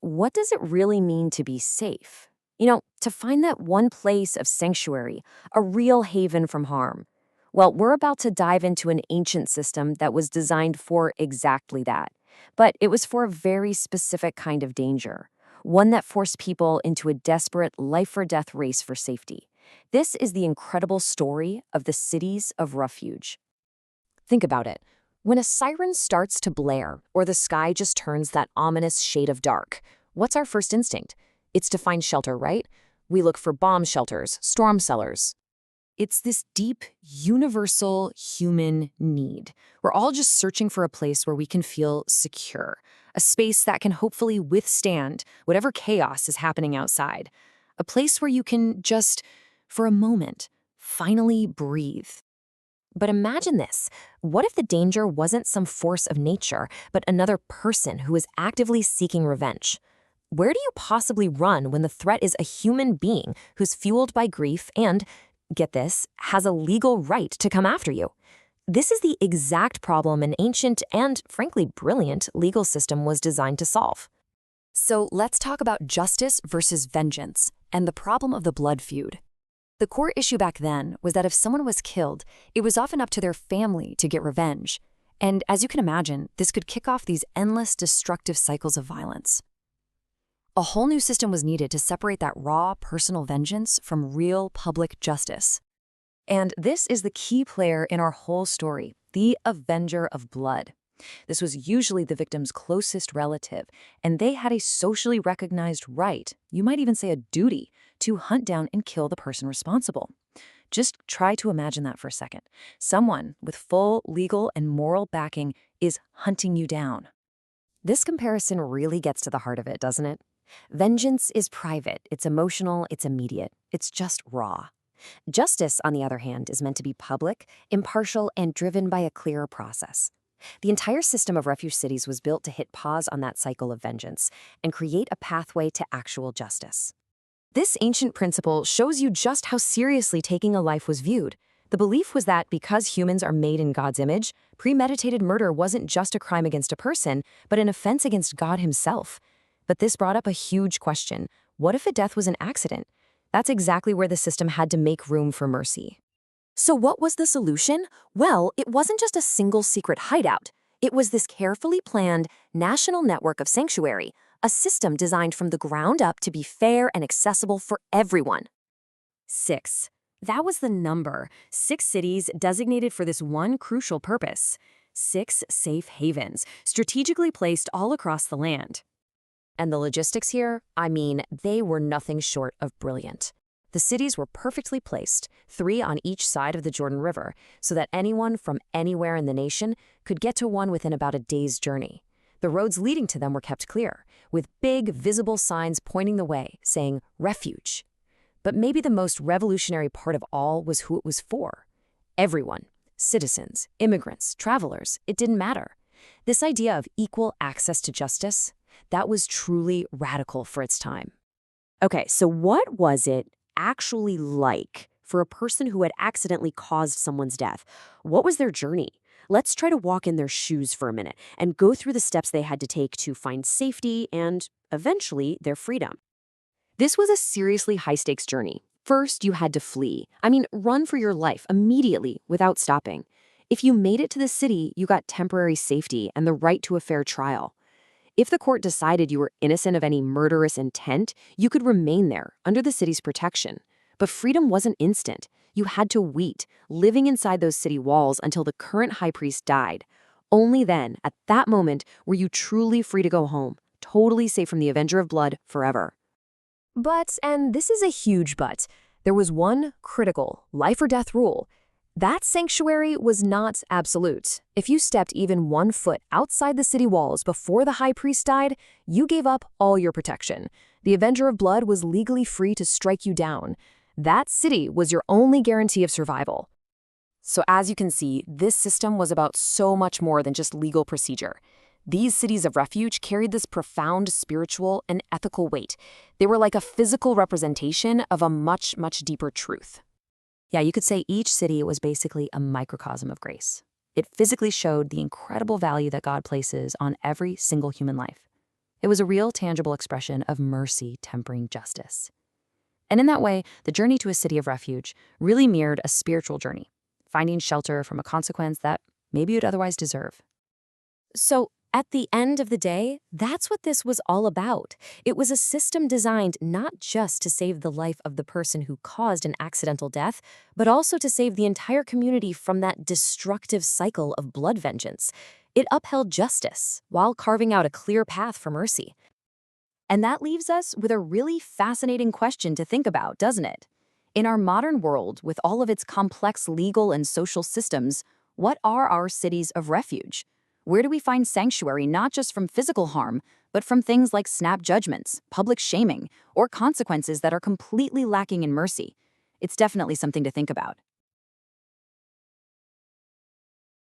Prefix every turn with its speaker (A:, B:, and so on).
A: what does it really mean to be safe? To find that one place of sanctuary, a real haven from harm. Well, we're about to dive into an ancient system that was designed for exactly that. But it was for a very specific kind of danger, one that forced people into a desperate life or death race for safety. This is the incredible story of the cities of refuge. Think about it. When a siren starts to blare, or the sky just turns that ominous shade of dark, what's our first instinct? It's to find shelter, right? We look for bomb shelters, storm cellars. It's this deep, universal human need. We're all just searching for a place where we can feel secure, a space that can hopefully withstand whatever chaos is happening outside, a place where you can just, for a moment, finally breathe. But imagine this. What if the danger wasn't some force of nature, but another person who is actively seeking revenge? Where do you possibly run when the threat is a human being who's fueled by grief and, get this, has a legal right to come after you? This is the exact problem an ancient and, frankly, brilliant legal system was designed to solve. So let's talk about justice versus vengeance and the problem of the blood feud. The core issue back then was that if someone was killed, it was often up to their family to get revenge. And as you can imagine, this could kick off these endless destructive cycles of violence. A whole new system was needed to separate that raw personal vengeance from real public justice. And this is the key player in our whole story, the Avenger of Blood. This was usually the victim's closest relative, and they had a socially recognized right, you might even say a duty, to hunt down and kill the person responsible. Just try to imagine that for a second. Someone with full legal and moral backing is hunting you down. This comparison really gets to the heart of it, doesn't it? Vengeance is private, it's emotional, it's immediate, it's just raw. Justice, on the other hand, is meant to be public, impartial, and driven by a clearer process. The entire system of refuge cities was built to hit pause on that cycle of vengeance and create a pathway to actual justice. This ancient principle shows you just how seriously taking a life was viewed. The belief was that because humans are made in God's image, premeditated murder wasn't just a crime against a person, but an offense against God himself. But this brought up a huge question. What if a death was an accident? That's exactly where the system had to make room for mercy. So what was the solution? Well, it wasn't just a single secret hideout. It was this carefully planned national network of sanctuary, a system designed from the ground up to be fair and accessible for everyone. 6. That was the number. 6 cities designated for this one crucial purpose. 6 safe havens, strategically placed all across the land. And the logistics here, they were nothing short of brilliant. The cities were perfectly placed, 3 on each side of the Jordan River, so that anyone from anywhere in the nation could get to one within about a day's journey. The roads leading to them were kept clear, with big, visible signs pointing the way, saying, Refuge. But maybe the most revolutionary part of all was who it was for. Everyone, citizens, immigrants, travelers, it didn't matter. This idea of equal access to justice, that was truly radical for its time. Okay, so what was it actually like for a person who had accidentally caused someone's death? What was their journey? Let's try to walk in their shoes for a minute and go through the steps they had to take to find safety and, eventually, their freedom. This was a seriously high-stakes journey. First, you had to flee. Run for your life immediately without stopping. If you made it to the city, you got temporary safety and the right to a fair trial. If the court decided you were innocent of any murderous intent, you could remain there under the city's protection. But freedom wasn't instant. You had to wait, living inside those city walls until the current high priest died. Only then, at that moment, were you truly free to go home, totally safe from the Avenger of Blood forever. But, and this is a huge but, there was one critical life or death rule. That sanctuary was not absolute. If you stepped even 1 foot outside the city walls before the high priest died, you gave up all your protection. The Avenger of Blood was legally free to strike you down. That city was your only guarantee of survival. So as you can see, this system was about so much more than just legal procedure. These cities of refuge carried this profound spiritual and ethical weight. They were like a physical representation of a much, much deeper truth. Yeah, you could say each city was basically a microcosm of grace. It physically showed the incredible value that God places on every single human life. It was a real, tangible expression of mercy tempering justice. And in that way, the journey to a city of refuge really mirrored a spiritual journey, finding shelter from a consequence that maybe you'd otherwise deserve. So, at the end of the day, that's what this was all about. It was a system designed not just to save the life of the person who caused an accidental death, but also to save the entire community from that destructive cycle of blood vengeance. It upheld justice while carving out a clear path for mercy. And that leaves us with a really fascinating question to think about, doesn't it? In our modern world, with all of its complex legal and social systems, what are our cities of refuge? Where do we find sanctuary not just from physical harm, but from things like snap judgments, public shaming, or consequences that are completely lacking in mercy? It's definitely something to think about.